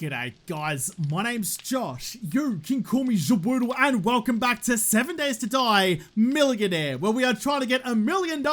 G'day guys, my name's Josh, you can call me Jaboodle, and welcome back to 7 Days to Die Millionaire, where we are trying to get $1 million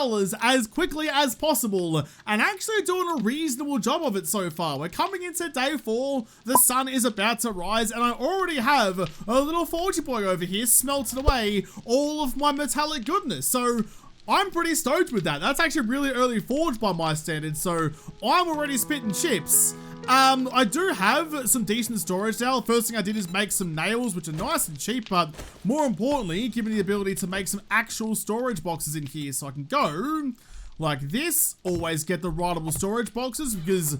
as quickly as possible, and actually doing a reasonable job of it so far. We're coming into day 4, the sun is about to rise, and I already have a little forgy boy over here smelting away all of my metallic goodness, so I'm pretty stoked with that. That's actually really early forge by my standards, so I'm already spitting chips. I do have some decent storage now. First thing I did is make some nails, which are nice and cheap, but more importantly, give me the ability to make some actual storage boxes in here. So I can go like this, always get the writable storage boxes, because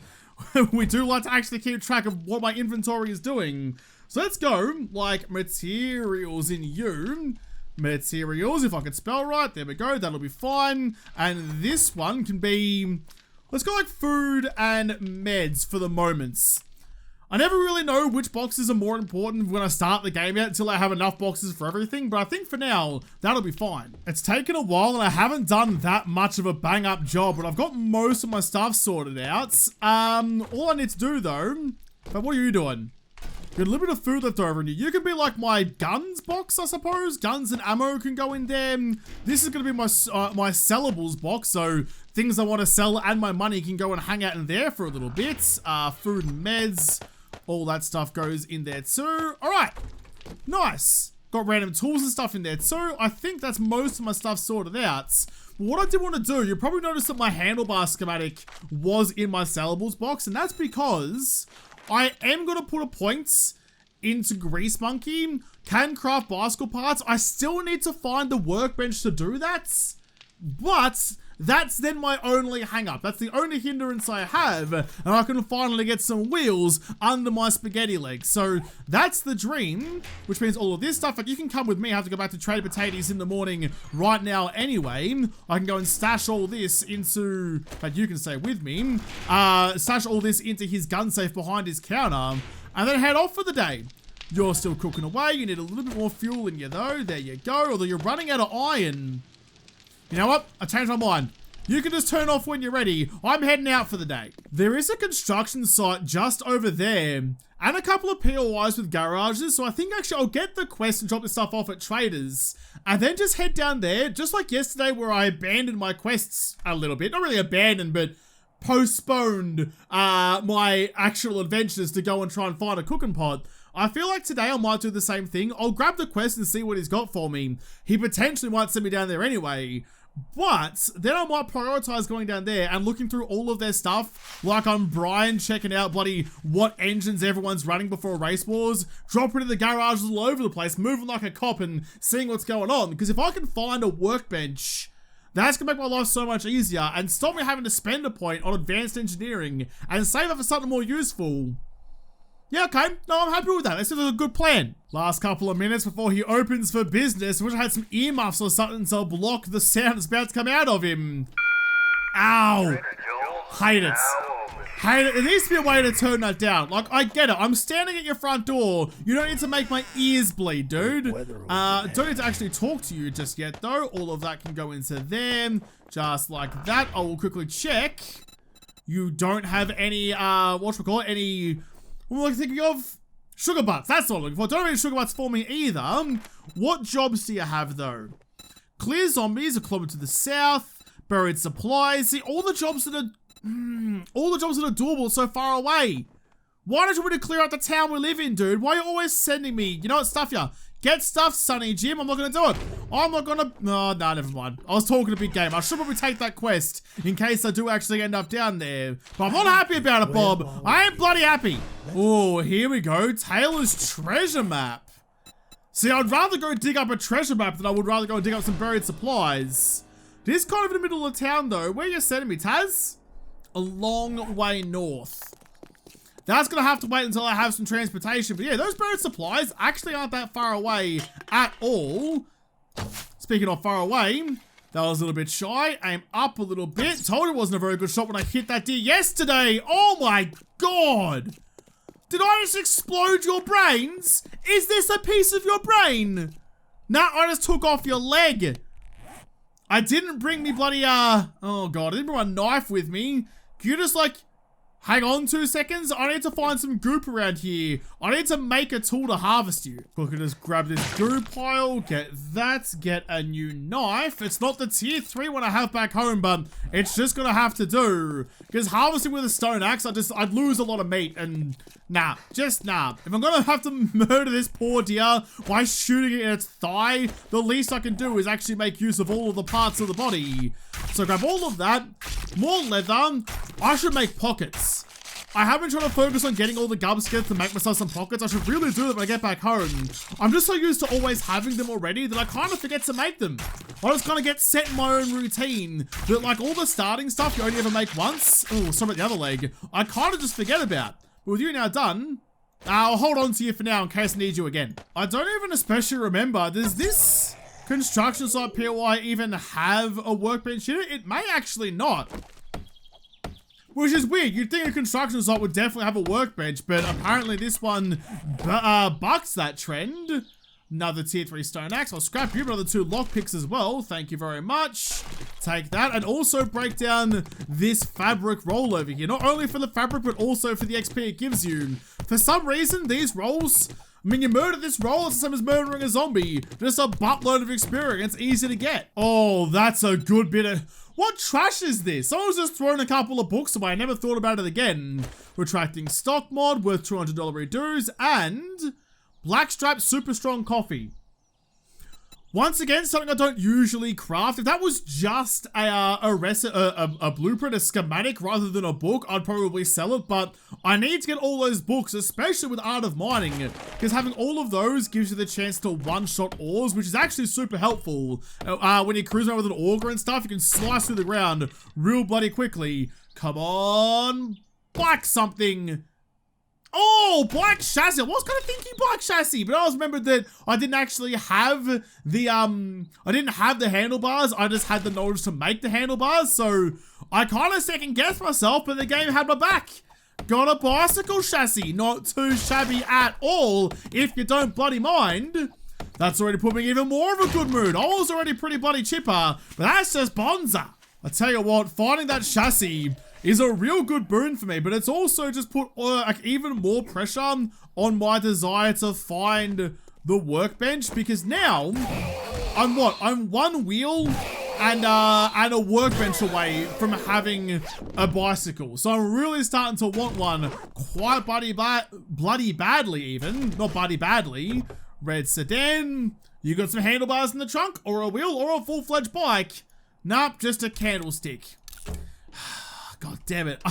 we do like to actually keep track of what my inventory is doing. So let's go, like, materials in you. Materials, if I can spell right, there we go, that'll be fine. And this one can be, let's go like food and meds for the moments. I never really know which boxes are more important when I start the game out until I have enough boxes for everything, but I think for now, that'll be fine. It's taken a while and I haven't done that much of a bang up job, but I've got most of my stuff sorted out. All I need to do though, but what are you doing? Got a little bit of food left over in you. You can be like my guns box, I suppose. Guns and ammo can go in there. This is going to be my my sellables box, so things I want to sell and my money can go and hang out in there for a little bit. Food and meds, all that stuff goes in there too. All right, nice. Got random tools and stuff in there too. I think that's most of my stuff sorted out. What I did want to do, you probably noticed that my handlebar schematic was in my sellables box, and that's because I am going to put a point into Grease Monkey, can craft bicycle parts. I still need to find the workbench to do that, but that's then my only hang up. That's the only hindrance I have, and I can finally get some wheels under my spaghetti legs. So that's the dream, which means all of this stuff, like you can come with me. I have to go back to Trade Potatoes in the morning right now anyway. I can go and stash all this into, but you can stay with me, stash all this into his gun safe behind his counter, and then head off for the day. You're still cooking away. You need a little bit more fuel in you though. There you go. Although you're running out of iron. You know what? I changed my mind. You can just turn off when you're ready. I'm heading out for the day. There is a construction site just over there and a couple of POIs with garages. So I think actually I'll get the quest and drop this stuff off at traders and then just head down there. Just like yesterday where I abandoned my quests a little bit. Not really abandoned, but postponed my actual adventures to go and try and find a cooking pot. I feel like today I might do the same thing. I'll grab the quest and see what he's got for me. He potentially might send me down there anyway. But then I might prioritize going down there and looking through all of their stuff. Like I'm Brian checking out bloody what engines everyone's running before race wars. Dropping in the garages all over the place. Moving like a cop and seeing what's going on. Because if I can find a workbench, that's going to make my life so much easier. And stop me having to spend a point on advanced engineering. And save it for something more useful. Yeah, okay. No, I'm happy with that. This is a good plan. Last couple of minutes before he opens for business. I wish I had some earmuffs or something to block the sound that's about to come out of him. Ow. Hate it. Hate it. There needs to be a way to turn that down. Like, I get it. I'm standing at your front door. You don't need to make my ears bleed, dude. Don't need to actually talk to you just yet, though. All of that can go into them. Just like that. I will quickly check. You don't have any, any... What am I thinking of? Sugar butts, that's all I'm looking for. Don't have any sugar butts for me either. What jobs do you have though? Clear zombies, a kilometer to the south. Buried supplies. See, all the jobs that are doable so far away. Why don't you want to clear out the town we live in, dude? Why are you always sending me? You know what, stuff ya. Get stuff, Sonny Jim. I'm not going to do it. I'm not going to... No, never mind. I was talking a big game. I should probably take that quest in case I do actually end up down there. But I'm not happy about it, Bob. I ain't bloody happy. Oh, here we go. Taylor's treasure map. See, I'd rather go dig up a treasure map than I would rather go dig up some buried supplies. It is kind of in the middle of town, though. Where are you sending me, Taz? A long way north. That's going to have to wait until I have some transportation. But yeah, those buried supplies actually aren't that far away at all. Speaking of far away, that was a little bit shy. Aim up a little bit. Told you it wasn't a very good shot when I hit that deer yesterday. Oh my God. Did I just explode your brains? Is this a piece of your brain? Nah, I just took off your leg. I didn't bring me bloody, oh God, I didn't bring my knife with me. Can you just like Hang on 2 seconds. I need to find some goop around here. I need to make a tool to harvest you. Look at just grab this goop pile. Get that. Get a new knife. It's not the tier 3 one I have back home, but it's just gonna have to do. Because harvesting with a stone axe, I'd lose a lot of meat. And nah, just nah. If I'm gonna have to murder this poor deer by shooting it in its thigh, the least I can do is actually make use of all of the parts of the body. So grab all of that. More leather. I should make pockets. I have been trying to focus on getting all the gub skins to make myself some pockets. I should really do that when I get back home. I'm just so used to always having them already that I kind of forget to make them. I just kind of get set in my own routine that like all the starting stuff you only ever make once. Oh, sorry about the other leg. I kind of just forget about. But with you now done, I'll hold on to you for now in case I need you again. I don't even especially remember, does this construction site POI even have a workbench in it? It may actually not. Which is weird. You'd think a construction site would definitely have a workbench, but apparently this one bucks that trend. Another tier 3 stone axe. I'll scrap you, another 2 lockpicks as well. Thank you very much. Take that, and also break down this fabric roll over here. Not only for the fabric, but also for the XP it gives you. For some reason, these rolls, I mean, you murder this roll, it's the same as murdering a zombie. Just a buttload of experience, easy to get. Oh, that's a good bit of... What trash is this? Someone's just thrown a couple of books away. I never thought about it again. Retracting stock mod worth $200 redues and blackstripe super strong coffee. Once again, something I don't usually craft. If that was just a blueprint, a schematic rather than a book, I'd probably sell it. But I need to get all those books, especially with Art of Mining, because having all of those gives you the chance to one-shot ores, which is actually super helpful. When you're cruising around with an auger and stuff, you can slice through the ground real bloody quickly. Come on, black something. Oh, black chassis. I was kind of thinking black chassis, but I was remembered that I didn't actually have the, I didn't have the handlebars. I just had the knowledge to make the handlebars. So I kind of second guessed myself, but the game had my back. Got a bicycle chassis. Not too shabby at all, if you don't bloody mind. That's already put me in even more of a good mood. I was already pretty bloody chipper, but that's just bonza. I tell you what, finding that chassis is a real good boon for me, but it's also just put like even more pressure on my desire to find the workbench, because now I'm what? I'm one wheel and a workbench away from having a bicycle. So I'm really starting to want one quite bloody badly even. Not bloody badly. Red sedan. You got some handlebars in the trunk or a wheel or a full-fledged bike? Nope, just a candlestick. God damn it.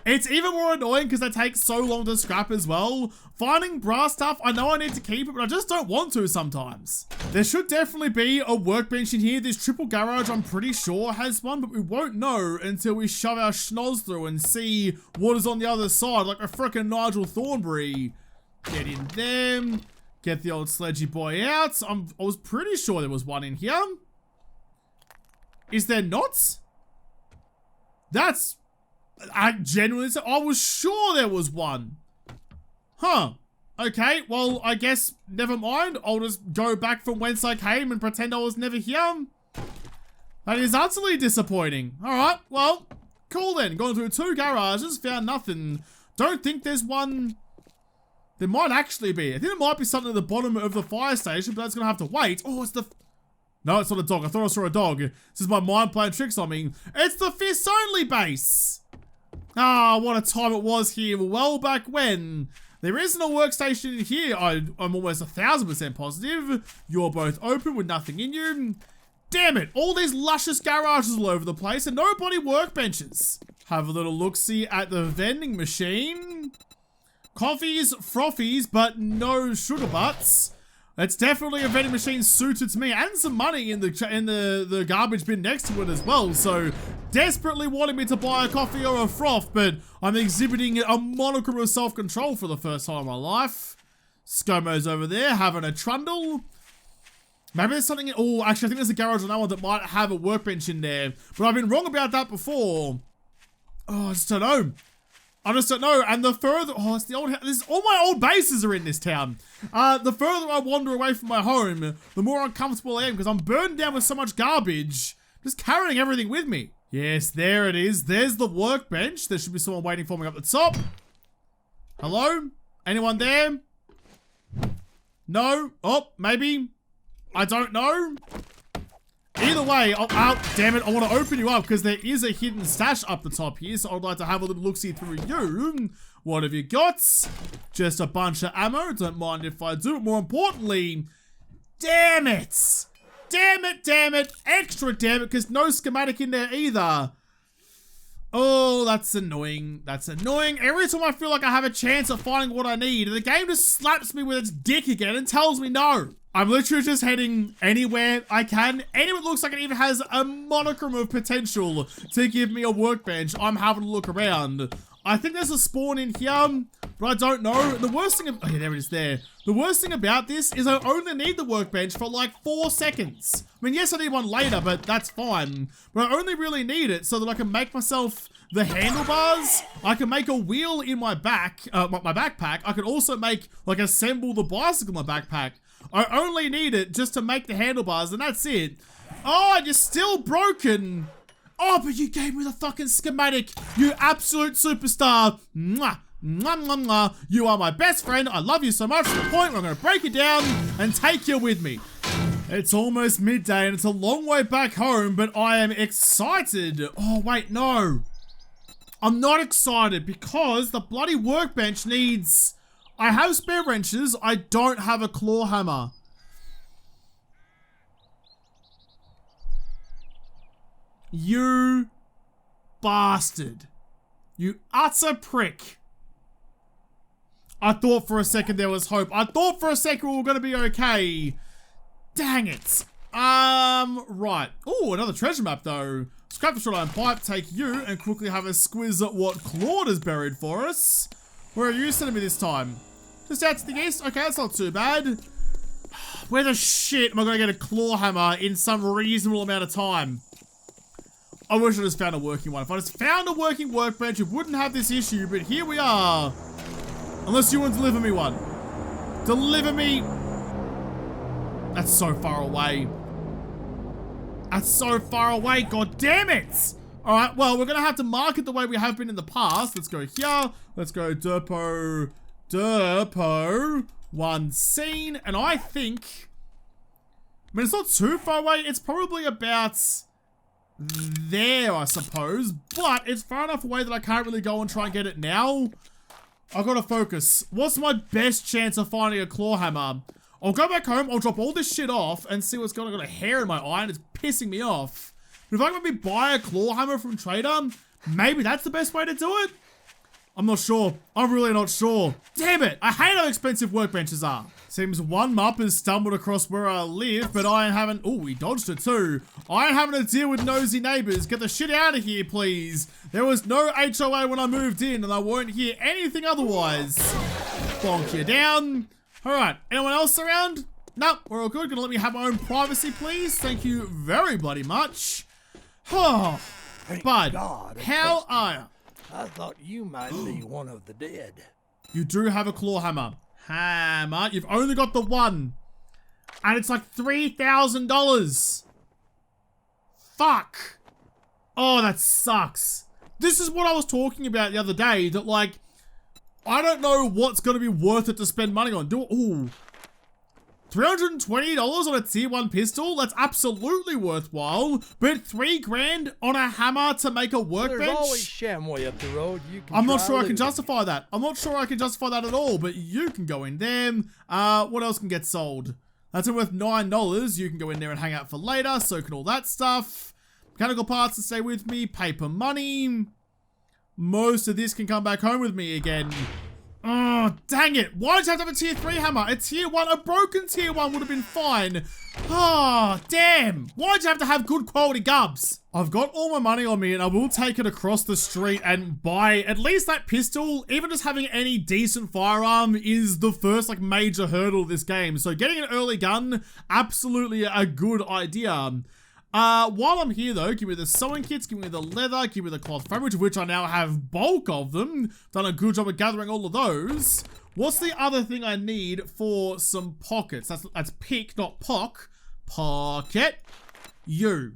It's even more annoying because they take so long to scrap as well. Finding brass stuff, I know I need to keep it, but I just don't want to sometimes. There should definitely be a workbench in here. This triple garage, I'm pretty sure, has one, but we won't know until we shove our schnoz through and see what is on the other side, like a frickin' Nigel Thornberry. Get in there. Get the old sledgy boy out. I was pretty sure there was one in here. Is there not? I genuinely said, I was sure there was one. Huh. Okay, well, I guess, never mind. I'll just go back from whence I came and pretend I was never here. That is utterly disappointing. Alright, well, cool then. Gone through 2 garages, found nothing. Don't think there's one. There might actually be. I think there might be something at the bottom of the fire station, but that's gonna have to wait. Oh, it's the... No, it's not a dog. I thought I saw a dog. This is my mind playing tricks on me. It's the fists only base. Ah, what a time it was here. Well back when. There isn't a workstation in here. I'm almost 1000% positive. You're both open with nothing in you. Damn it. All these luscious garages all over the place and nobody workbenches. Have a little look-see at the vending machine. Coffees, frothies, but no sugar butts. It's definitely a vending machine suited to me, and some money in the garbage bin next to it as well. So desperately wanting me to buy a coffee or a froth, but I'm exhibiting a monochrome of self-control for the first time in my life. ScoMo's over there having a trundle. Maybe there's something. Oh, actually, I think there's a garage on that one that might have a workbench in there, but I've been wrong about that before. Oh, I just don't know. I just don't know. And the further, oh, it's the old, all my old bases are in this town. The further I wander away from my home, the more uncomfortable I am because I'm burdened down with so much garbage, just carrying everything with me. Yes, there it is. There's the workbench. There should be someone waiting for me up the top. Hello? Anyone there? No? Oh, maybe. I don't know. Either way, oh, damn it. I want to open you up because there is a hidden stash up the top here. So I'd like to have a little look-see through you. What have you got? Just a bunch of ammo. Don't mind if I do. More importantly, damn it. Damn it. Extra damn it, because no schematic in there either. Oh, that's annoying. Every time I feel like I have a chance of finding what I need, the game just slaps me with its dick again and tells me no. I'm literally just heading anywhere I can. Anywhere it looks like it even has a modicum of potential to give me a workbench, I'm having a look around. I think there's a spawn in here, but I don't know. The worst thing, oh yeah, there it is there. The worst thing about this is I only need the workbench for like 4 seconds. I mean, yes, I need one later, but that's fine. But I only really need it so that I can make myself the handlebars. I can make a wheel in my backpack. I can also assemble the bicycle in my backpack. I only need it just to make the handlebars, and that's it. Oh, and you're still broken. Oh, but you gave me the fucking schematic, you absolute superstar. Mwah, mwah, mwah, mwah. You are my best friend. I love you so much to the point where I'm going to break it down and take you with me. It's almost midday and it's a long way back home, but I am excited. Oh, wait, no. I'm not excited because the bloody workbench needs... I have spare wrenches. I don't have a claw hammer. You bastard. You utter prick. I thought for a second there was hope. I thought for a second we were going to be okay. Dang it. Right. Oh, another treasure map though. Scrap the short iron pipe, take you, and quickly have a squiz at what Claude has buried for us. Where are you sending me this time? Just out to the east? Okay, that's not too bad. Where the shit am I going to get a claw hammer in some reasonable amount of time? I wish I just found a working one. If I just found a working workbench, it wouldn't have this issue, but here we are. Unless you want to deliver me one. Deliver me. That's so far away. That's so far away, god damn it! Alright, well, we're gonna have to mark it the way we have been in the past. Let's go here. Let's go depot, one scene. And I think, I mean, it's not too far away. It's probably about there, I suppose. But it's far enough away that I can't really go and try and get it now. I've got to focus. What's my best chance of finding a claw hammer? I'll go back home, I'll drop all this shit off and see what's going on. I've got a hair in my eye and it's pissing me off. But if I can maybe buy a claw hammer from Trader, maybe that's the best way to do it? I'm not sure. I'm really not sure. Damn it! I hate how expensive workbenches are. Seems one mup has stumbled across where I live, but I ain't having... Oh, he dodged it too. I ain't having to deal with nosy neighbors. Get the shit out of here, please. There was no HOA when I moved in, and I won't hear anything otherwise. Bonk you down. Alright, anyone else around? Nope, we're all good. Gonna let me have my own privacy, please. Thank you very bloody much. Oh, bud, how are you? I thought you might be one of the dead. You do have a claw hammer. Hammer, you've only got the one. And it's like $3,000. Fuck. Oh, that sucks. This is what I was talking about the other day, that like, I don't know what's going to be worth it to spend money on. Ooh, $320 on a tier 1 pistol? That's absolutely worthwhile. But $3 grand on a hammer to make a workbench? There's always Shamway up the road. You can I'm not sure I can justify that. I'm not sure I can justify that at all, but you can go in there. What else can get sold? That's worth $9. You can go in there and hang out for later. So can all that stuff. Mechanical parts to stay with me. Paper money. Most of this can come back home with me again. Oh, dang it. Why did you have to have a tier 3 hammer? A tier 1, a broken tier 1 would have been fine. Oh, damn. Why did you have to have good quality gubs? I've got all my money on me and I will take it across the street and buy at least that pistol. Even just having any decent firearm is the first like major hurdle of this game. So getting an early gun, absolutely a good idea. While I'm here though, give me the sewing kits, give me the leather, give me the cloth fabric, of which I now have bulk of them. Done a good job of gathering all of those. What's the other thing I need for some pockets? That's pick, not pock. Pocket. You.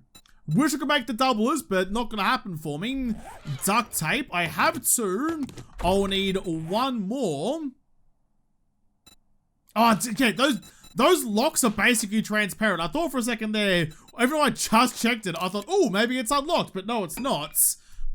Wish I could make the doublers, but not gonna happen for me. Duct tape, I have 2. I'll need 1 more. Oh, okay, those locks are basically transparent. I thought for a second there, even though I just checked it, I thought, oh, maybe it's unlocked, but no, it's not.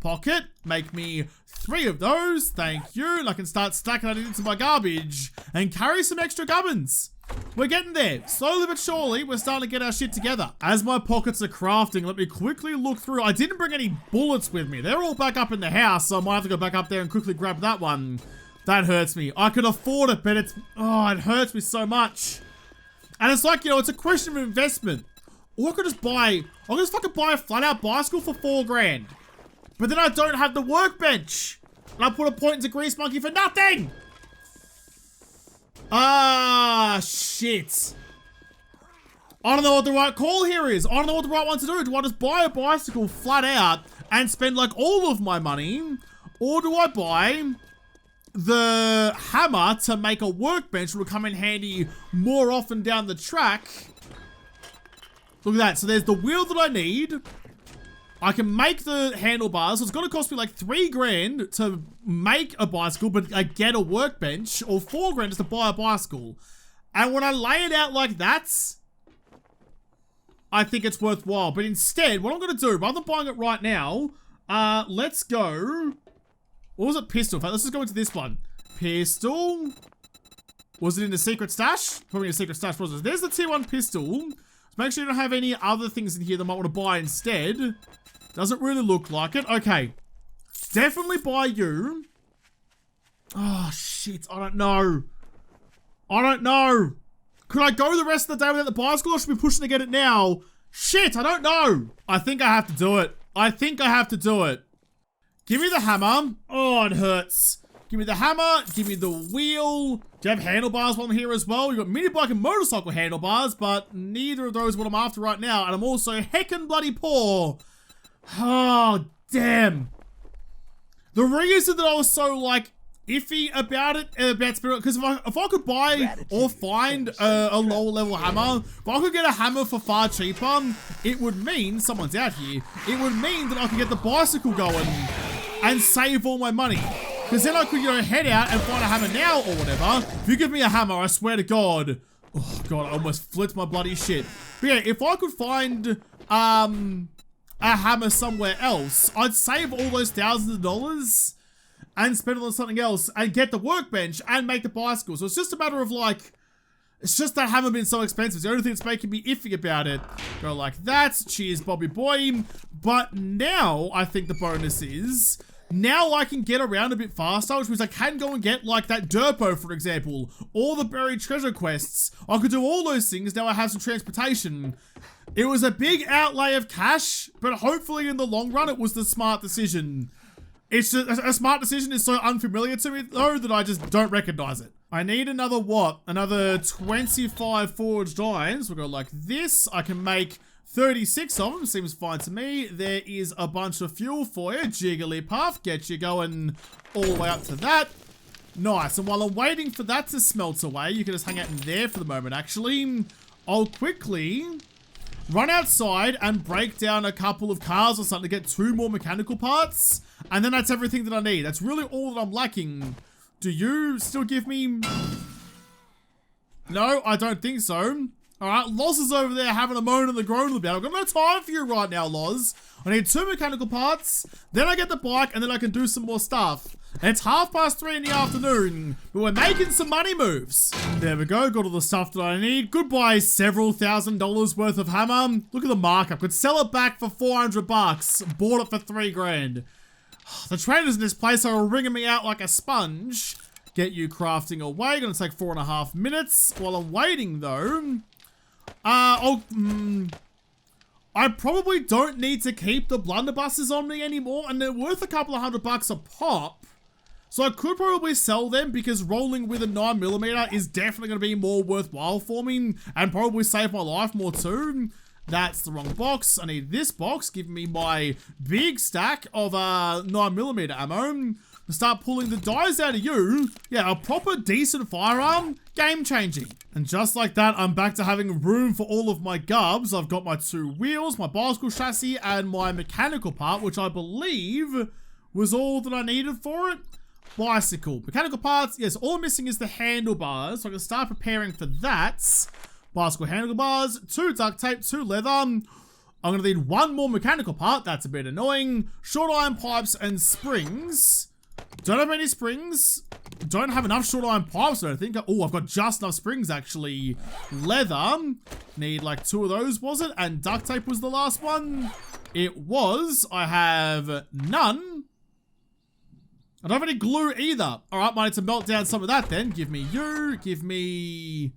Pocket, make me 3 of those, thank you. And I can start stacking that into my garbage and carry some extra gubbins. We're getting there. Slowly but surely, we're starting to get our shit together. As my pockets are crafting, let me quickly look through. I didn't bring any bullets with me. They're all back up in the house, so I might have to go back up there and quickly grab that one. That hurts me. I could afford it, but it hurts me so much. And it's like, you know, it's a question of investment. Or I could just fucking buy a flat out bicycle for 4 grand. But then I don't have the workbench. And I put a point into Grease Monkey for nothing. Ah, shit. I don't know what the right call here is. I don't know what the right one to do. Do I just buy a bicycle flat out and spend like all of my money? Or do I buy the hammer to make a workbench that will come in handy more often down the track? Look at that. So there's the wheel that I need. I can make the handlebars. So it's going to cost me like 3 grand to make a bicycle, but I get a workbench, or 4 grand just to buy a bicycle. And when I lay it out like that, I think it's worthwhile. But instead, what I'm going to do, rather than buying it right now, let's go. What was it? Pistol. In fact, let's just go into this one. Pistol. Was it in the secret stash? Probably in the secret stash. Was it? There's the tier 1 pistol. Make sure you don't have any other things in here that I might want to buy instead. Doesn't really look like it. Okay. Definitely buy you. Oh, shit. I don't know. I don't know. Could I go the rest of the day without the bicycle, or should we be pushing to get it now? Shit, I don't know. I think I have to do it. I think I have to do it. Give me the hammer. Oh, it hurts. Give me the hammer. Give me the wheel. Do you have handlebars while I'm here as well? You've got mini bike and motorcycle handlebars, but neither of those are what I'm after right now. And I'm also heckin' bloody poor. Oh, damn. The reason that I was so, like, iffy about it, because if I could buy or find a lower level hammer, if I could get a hammer for far cheaper, it would mean, someone's out here, it would mean that I could get the bicycle going and save all my money. Because then I could, you know, head out and find a hammer now or whatever. If you give me a hammer, I swear to God. Oh, God, I almost flipped my bloody shit. But yeah, if I could find a hammer somewhere else, I'd save all those thousands of dollars and spend it on something else and get the workbench and make the bicycle. So it's just a matter of like, it's just that hammer being so expensive. It's the only thing that's making me iffy about it. Go like that. Cheers, Bobby boy. But now I think the bonus is, now I can get around a bit faster, which means I can go and get like that Derpo, for example, or the buried treasure quests. I could do all those things. Now I have some transportation. It was a big outlay of cash, but hopefully in the long run, it was the smart decision. It's just, a smart decision is so unfamiliar to me though that I just don't recognize it. I need another what? Another 25 forged irons. We'll go like this. I can make 36 of them, seems fine to me. There is a bunch of fuel for you. Jigglypuff, get you going all the way up to that. Nice, and while I'm waiting for that to smelt away, you can just hang out in there for the moment, actually. I'll quickly run outside and break down a couple of cars or something to get 2 more mechanical parts. And then that's everything that I need. That's really all that I'm lacking. Do you still give me... No, I don't think so. Alright, Loz is over there having a moan and the groan about it. I've got no time for you right now, Loz. I need 2 mechanical parts, then I get the bike, and then I can do some more stuff. And it's 3:30 in the afternoon, but we're making some money moves. There we go, got all the stuff that I need. Goodbye, several $1,000s worth of hammer. Look at the markup. Could sell it back for 400 bucks. Bought it for 3 grand. The traders in this place are wringing me out like a sponge. Get you crafting away. Gonna take 4.5 minutes. While I'm waiting, though... I probably don't need to keep the blunderbusses on me anymore, and they're worth a couple of $100 a pop. So I could probably sell them because rolling with a 9mm is definitely going to be more worthwhile for me and probably save my life more too. That's the wrong box. I need this box. Give me my big stack of 9mm ammo. start pulling the dice out of you. Yeah, a proper decent firearm, game changing. And just like that, I'm back to having room for all of my gubs. I've got my 2 wheels, my bicycle chassis, and my mechanical part, which I believe was all that I needed for it. Bicycle. Mechanical parts, yes, all I'm missing is the handlebars, so I can start preparing for that. Bicycle handlebars, 2 duct tape, 2 leather. I'm going to need 1 more mechanical part, that's a bit annoying. Short iron pipes and springs. Don't have any springs. Don't have enough short iron pipes, I don't think. Oh, I've got just enough springs, actually. Leather. Need like 2 of those, was it? And duct tape was the last one. It was. I have none. I don't have any glue either. Alright, might need to melt down some of that then. Give me you. Give me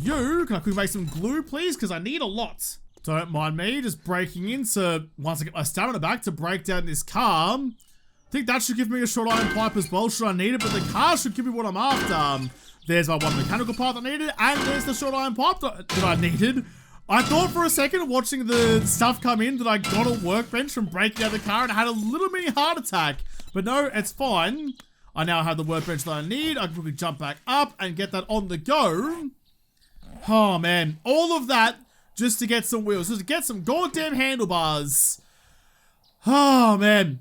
you. Can I quickly make some glue, please? Because I need a lot. Don't mind me just breaking in to, once I get my stamina back, to break down this car. I think that should give me a short iron pipe as well, should I need it, but the car should give me what I'm after. There's my 1 mechanical part that I needed, and there's the short iron pipe that I needed. I thought for a second, watching the stuff come in, that I got a workbench from breaking out the car and I had a little mini heart attack. But no, it's fine. I now have the workbench that I need. I can quickly jump back up and get that on the go. Oh man, all of that just to get some wheels, just to get some goddamn handlebars. Oh man.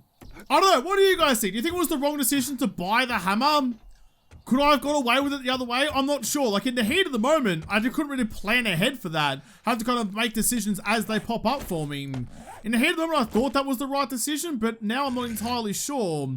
I don't know, what do you guys think? Do you think it was the wrong decision to buy the hammer? Could I have got away with it the other way? I'm not sure. Like in the heat of the moment, I just couldn't really plan ahead for that. I had to kind of make decisions as they pop up for me. In the heat of the moment, I thought that was the right decision, but now I'm not entirely sure.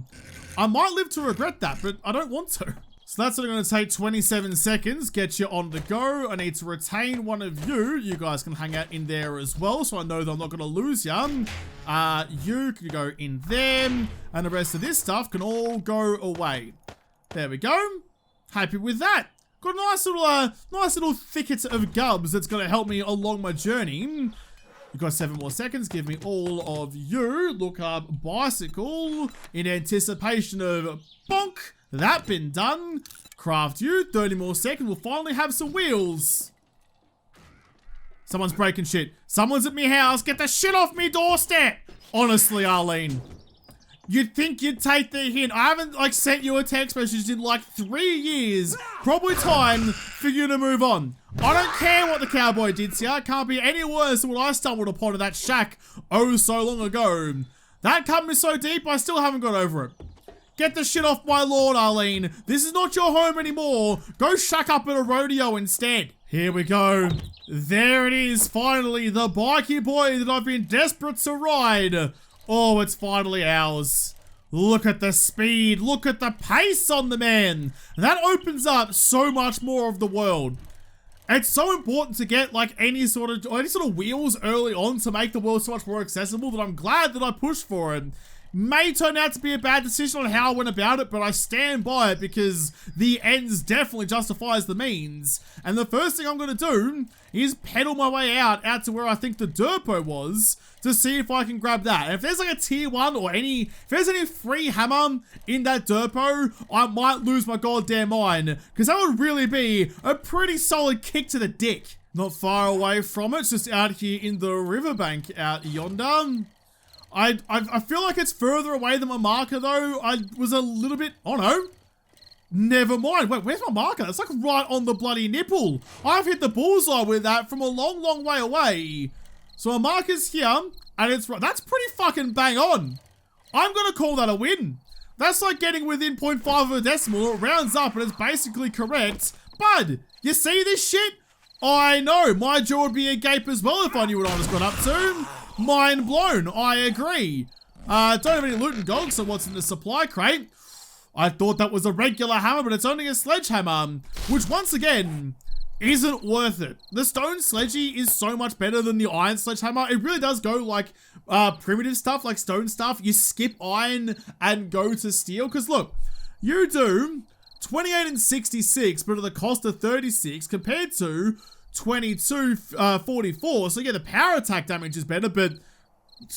I might live to regret that, but I don't want to. So that's only going to take 27 seconds, get you on the go. I need to retain one of you. You guys can hang out in there as well, so I know that I'm not going to lose you. You can go in there, and the rest of this stuff can all go away. There we go. Happy with that. Got a nice little thicket of gubs that's going to help me along my journey. You've got 7 more seconds. Give me all of you. Look up bicycle in anticipation of bonk. That been done. Craft you. 30 more seconds. We'll finally have some wheels. Someone's breaking shit. Someone's at me house. Get the shit off me doorstep. Honestly, Arlene. You'd think you'd take the hint. I haven't like sent you a text message in like 3 years. Probably time for you to move on. I don't care what the cowboy did to you. It can't be any worse than what I stumbled upon in that shack oh so long ago. That cut me so deep, I still haven't got over it. Get the shit off my lawn, Arlene. This is not your home anymore. Go shack up at a rodeo instead. Here we go. There it is, finally, the bikey boy that I've been desperate to ride. Oh, it's finally ours. Look at the speed. Look at the pace on the man. That opens up so much more of the world. It's so important to get like any sort of wheels early on to make the world so much more accessible that I'm glad that I pushed for it. May turn out to be a bad decision on how I went about it, but I stand by it because the ends definitely justifies the means. And the first thing I'm going to do is pedal my way out to where I think the Derpo was to see if I can grab that. And if there's like a tier 1 or if there's any free hammer in that Derpo, I might lose my goddamn mind because that would really be a pretty solid kick to the dick. Not far away from it, just out here in the riverbank out yonder. I feel like it's further away than my marker though. I was a little bit, oh no. Never mind. Wait, where's my marker? It's like right on the bloody nipple. I've hit the bullseye with that from a long, long way away. So my marker's here, and it's right. That's pretty fucking bang on. I'm gonna call that a win. That's like getting within 0.5 of a decimal. It rounds up and it's basically correct. Bud, you see this shit? I know, my jaw would be agape as well if I knew what I was got up to. Mind blown, I agree. Don't have any loot and gold, so what's in the supply crate? I thought that was a regular hammer, but it's only a sledgehammer, which once again, isn't worth it. The stone sledgy is so much better than the iron sledgehammer. It really does go like primitive stuff, like stone stuff. You skip iron and go to steel, because look, you do 28 and 66, but at the cost of 36 compared to 2244. So yeah, the power attack damage is better, but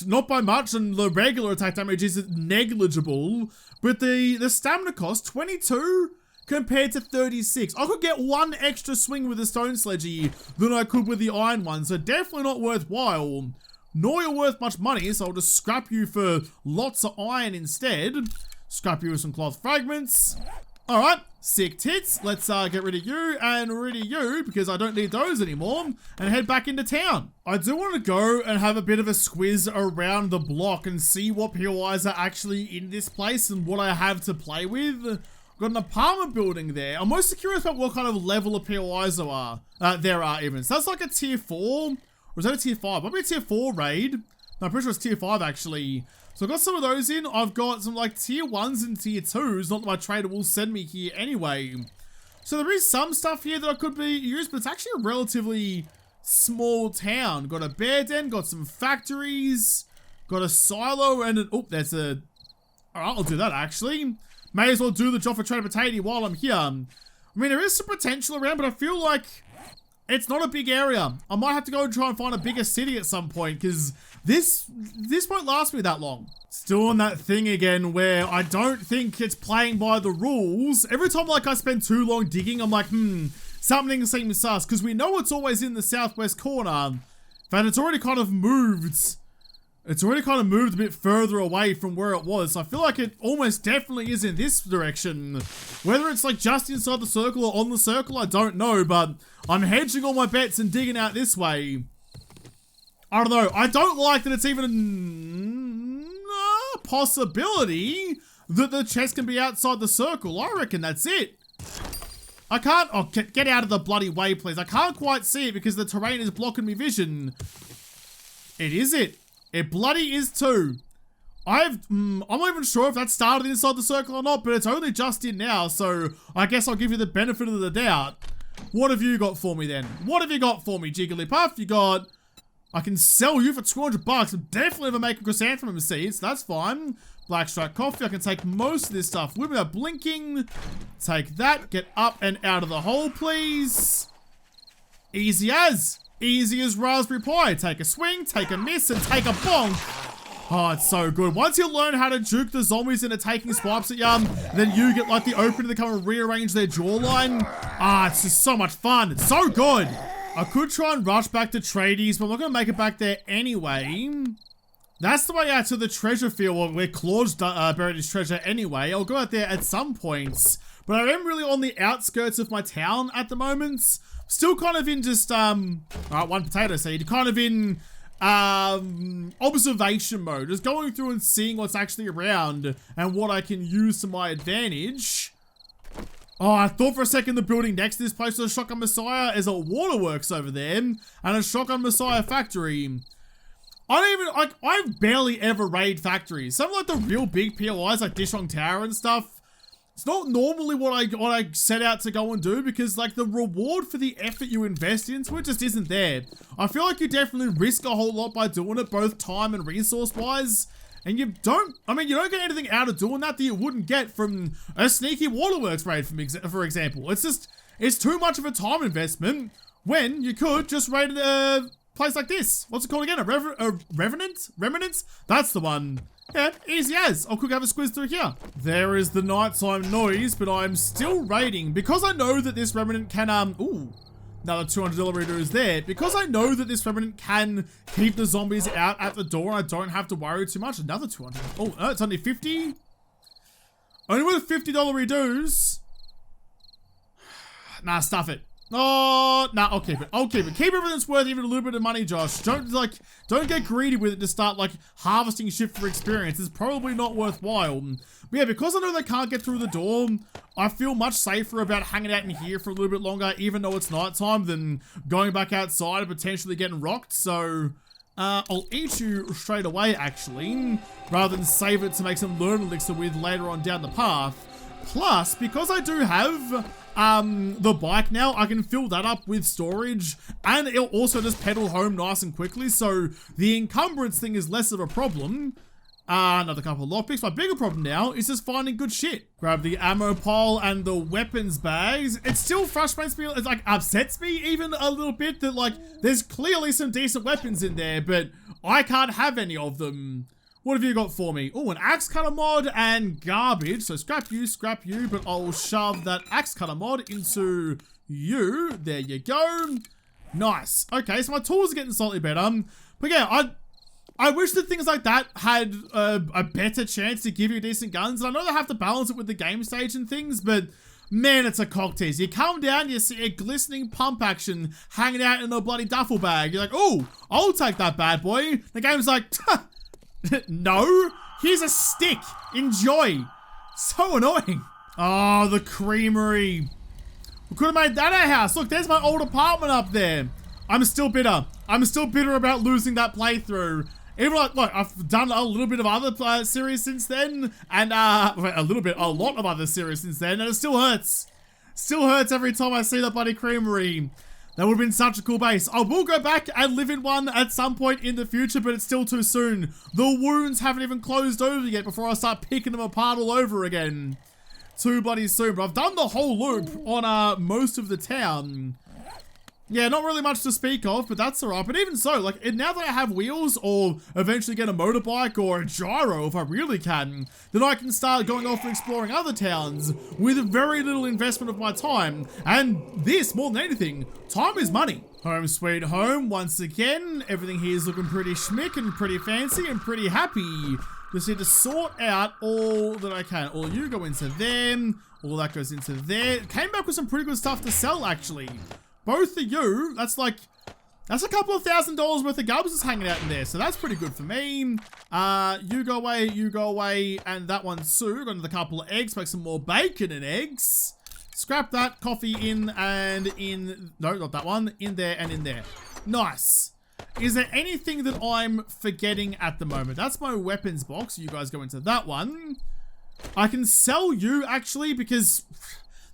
not by much, and the regular attack damage is negligible. But the stamina cost 22 compared to 36. I could get 1 extra swing with the stone sledgy than I could with the iron one, so definitely not worthwhile. Nor you're worth much money, so I'll just scrap you for lots of iron instead. Scrap you with some cloth fragments. All right, sick tits. Let's get rid of you and rid of you because I don't need those anymore and head back into town. I do want to go and have a bit of a squiz around the block and see what POIs are actually in this place and what I have to play with. Got an apartment building there. I'm mostly curious about what kind of level of POIs there are even. So that's like a tier 4, or is that a tier 5? Might be a tier 4 raid. No, I'm pretty sure it's tier 5 actually. So I've got some of those in. I've got some like tier 1s and tier 2s. Not that my trader will send me here anyway. So there is some stuff here that I could be used, but it's actually a relatively small town. Got a bear den, got some factories, got a silo, and an, oh, there's a, all right, I'll do that actually. May as well do the job for Trader Potato while I'm here. I mean, there is some potential around, but I feel like it's not a big area. I might have to go and try and find a bigger city at some point, because this won't last me that long. Still on that thing again where I don't think it's playing by the rules. Every time like I spend too long digging, I'm like, something seems sus, because we know it's always in the southwest corner, but it's already kind of moved. It's already kind of moved a bit further away from where it was. So I feel like it almost definitely is in this direction. Whether it's like just inside the circle or on the circle, I don't know, but I'm hedging all my bets and digging out this way. I don't know. I don't like that it's even a possibility that the chest can be outside the circle. I reckon that's it. I can't, oh, get out of the bloody way, please. I can't quite see it because the terrain is blocking me vision. It is it. It bloody is too. I'm not even sure if that started inside the circle or not, but it's only just in now, so I guess I'll give you the benefit of the doubt. What have you got for me then? What have you got for me, Jigglypuff? You got, I can sell you for 200 bucks. I'm definitely ever making chrysanthemum seeds. That's fine. Blackstrike coffee. I can take most of this stuff with me. Blinking. Take that. Get up and out of the hole, please. Easy as. Easy as raspberry pie. Take a swing, take a miss, and take a bonk. Oh, it's so good. Once you learn how to juke the zombies into taking swipes at you, then you get like the opener to come and rearrange their jawline. Ah, it's just so much fun. It's so good. I could try and rush back to tradies, but I'm not going to make it back there anyway. That's the way out to the treasure field where Claude's buried his treasure anyway. I'll go out there at some points, but I am really on the outskirts of my town at the moment. Still kind of in just, alright, one potato seed, kind of in, observation mode. Just going through and seeing what's actually around and what I can use to my advantage. Oh, I thought for a second the building next to this place was a Shotgun Messiah is a waterworks over there and a Shotgun Messiah factory. I've barely ever raid factories. Some of like the real big POIs like Dishong Tower and stuff. It's not normally what I set out to go and do because like the reward for the effort you invest into it just isn't there. I feel like you definitely risk a whole lot by doing it, both time and resource wise. And you don't get anything out of doing that you wouldn't get from a sneaky waterworks raid, for example. It's too much of a time investment when you could just raid a place like this. What's it called again? A Revenant? Remnants? That's the one. Yeah, easy as. I'll quick have a squiz through here. There is the nighttime noise, but I'm still raiding because I know that this Remnant can, ooh, another $200 reader is there. Because I know that this Remnant can keep the zombies out at the door, I don't have to worry too much. Another 200. Oh, it's only 50. Only with $50 redos. Nah, stuff it. Oh, nah, I'll keep it. I'll keep it. Keep everything that's worth even a little bit of money, Josh. Don't get greedy with it to start, like, harvesting shit for experience. It's probably not worthwhile. But yeah, because I know they can't get through the door, I feel much safer about hanging out in here for a little bit longer, even though it's nighttime, than going back outside and potentially getting rocked. So, I'll eat you straight away, actually, rather than save it to make some learn elixir with later on down the path. Plus, because I do have the bike now, I can fill that up with storage and it'll also just pedal home nice and quickly, so the encumbrance thing is less of a problem. Another couple of lockpicks. My bigger problem now is just finding good shit. Grab the ammo pile and the weapons bags. It still frustrates me, it like upsets me even a little bit that like there's clearly some decent weapons in there, but I can't have any of them. What have you got for me? Oh, an axe cutter mod and garbage. So scrap you, but I'll shove that axe cutter mod into you. There you go. Nice. Okay, so my tools are getting slightly better. But yeah, I wish that things like that had a better chance to give you decent guns. I know they have to balance it with the game stage and things, but man, it's a cock tease. You come down, you see a glistening pump action hanging out in a bloody duffel bag. You're like, oh, I'll take that bad boy. The game's like, no, here's a stick. Enjoy. So annoying. Oh, the creamery. We could have made that our house. Look, there's my old apartment up there. I'm still bitter. I'm still bitter about losing that playthrough. Even like, look, I've done a little bit of other series since then, and a lot of other series since then, and it still hurts. Still hurts every time I see that bloody creamery. That would have been such a cool base. I will go back and live in one at some point in the future, but it's still too soon. The wounds haven't even closed over yet before I start picking them apart all over again. Too bloody soon, but I've done the whole loop on most of the town. Yeah, not really much to speak of, but that's alright. But even so, like, now that I have wheels, or eventually get a motorbike or a gyro if I really can, then I can start going off and exploring other towns with very little investment of my time. And this, more than anything, time is money. Home sweet home, once again. Everything here is looking pretty schmick and pretty fancy and pretty happy. Just need to sort out all that I can. All you go into them, all that goes into there. Came back with some pretty good stuff to sell, actually. Both of you, that's a couple of $1,000s worth of gubs is hanging out in there, so that's pretty good for me. You go away, and that one Sue. Got another couple of eggs, make some more bacon and eggs. Scrap that, coffee in and in, no, not that one, in there and in there. Nice. Is there anything that I'm forgetting at the moment? That's my weapons box, you guys go into that one. I can sell you, actually, because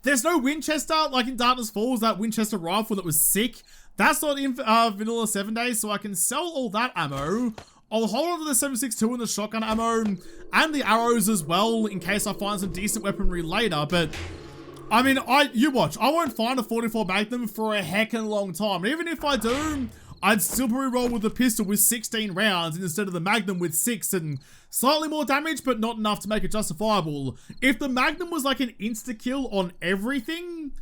there's no Winchester, like in Darkness Falls, that Winchester rifle that was sick. That's not in Vanilla 7 Days, so I can sell all that ammo. I'll hold on to the 7.62 and the shotgun ammo, and the arrows as well, in case I find some decent weaponry later, but I mean, you watch, I won't find a 44 Magnum for a heckin' long time. And even if I do, I'd still probably roll with the pistol with 16 rounds instead of the Magnum with 6 and slightly more damage, but not enough to make it justifiable. If the Magnum was like an insta-kill on everything,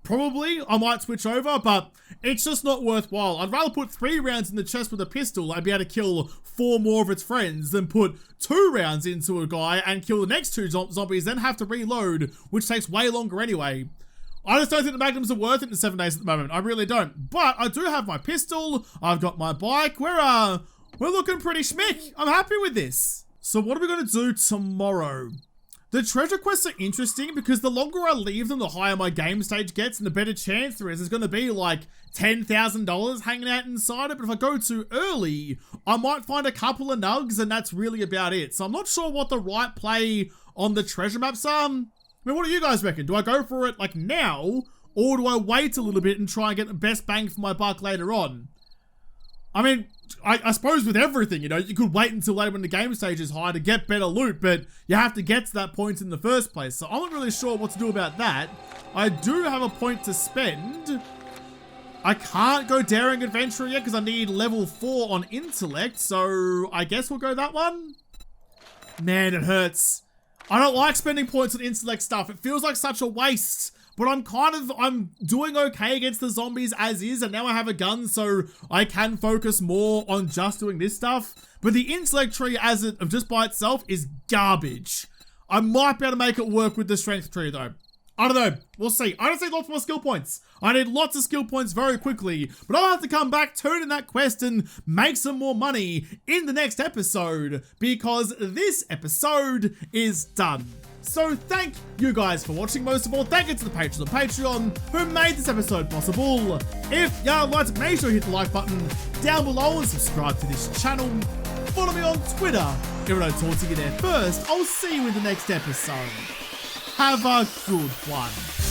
probably I might switch over, but it's just not worthwhile. I'd rather put 3 rounds in the chest with a pistol. I'd be able to kill 4 more of its friends than put 2 rounds into a guy and kill the next 2 zombies, then have to reload, which takes way longer anyway. I just don't think the Magnums are worth it in 7 days at the moment. I really don't. But I do have my pistol. I've got my bike. We're looking pretty schmick. I'm happy with this. So what are we going to do tomorrow? The treasure quests are interesting because the longer I leave them, the higher my game stage gets and the better chance there is. There's going to be like $10,000 hanging out inside it. But if I go too early, I might find a couple of nugs and that's really about it. So I'm not sure what the right play on the treasure maps are. I mean, what do you guys reckon? Do I go for it like now, or do I wait a little bit and try and get the best bang for my buck later on? I mean, I suppose with everything, you know, you could wait until later when the game stage is high to get better loot, but you have to get to that point in the first place. So I'm not really sure what to do about that. I do have a point to spend. I can't go daring adventure yet because I need level 4 on intellect, so I guess we'll go that one. Man, it hurts. I don't like spending points on intellect stuff. It feels like such a waste. But I'm doing okay against the zombies as is, and now I have a gun, so I can focus more on just doing this stuff. But the intellect tree just by itself is garbage. I might be able to make it work with the strength tree though. I don't know. We'll see. I just need lots more skill points. I need lots of skill points very quickly. But I'll have to come back, turn in that quest, and make some more money in the next episode. Because this episode is done. So thank you guys for watching. Most of all, thank you to the patrons on Patreon who made this episode possible. If y'all liked it, make sure you hit the like button down below and subscribe to this channel. Follow me on Twitter. If I don't talk to you there first, I'll see you in the next episode. Have a good one.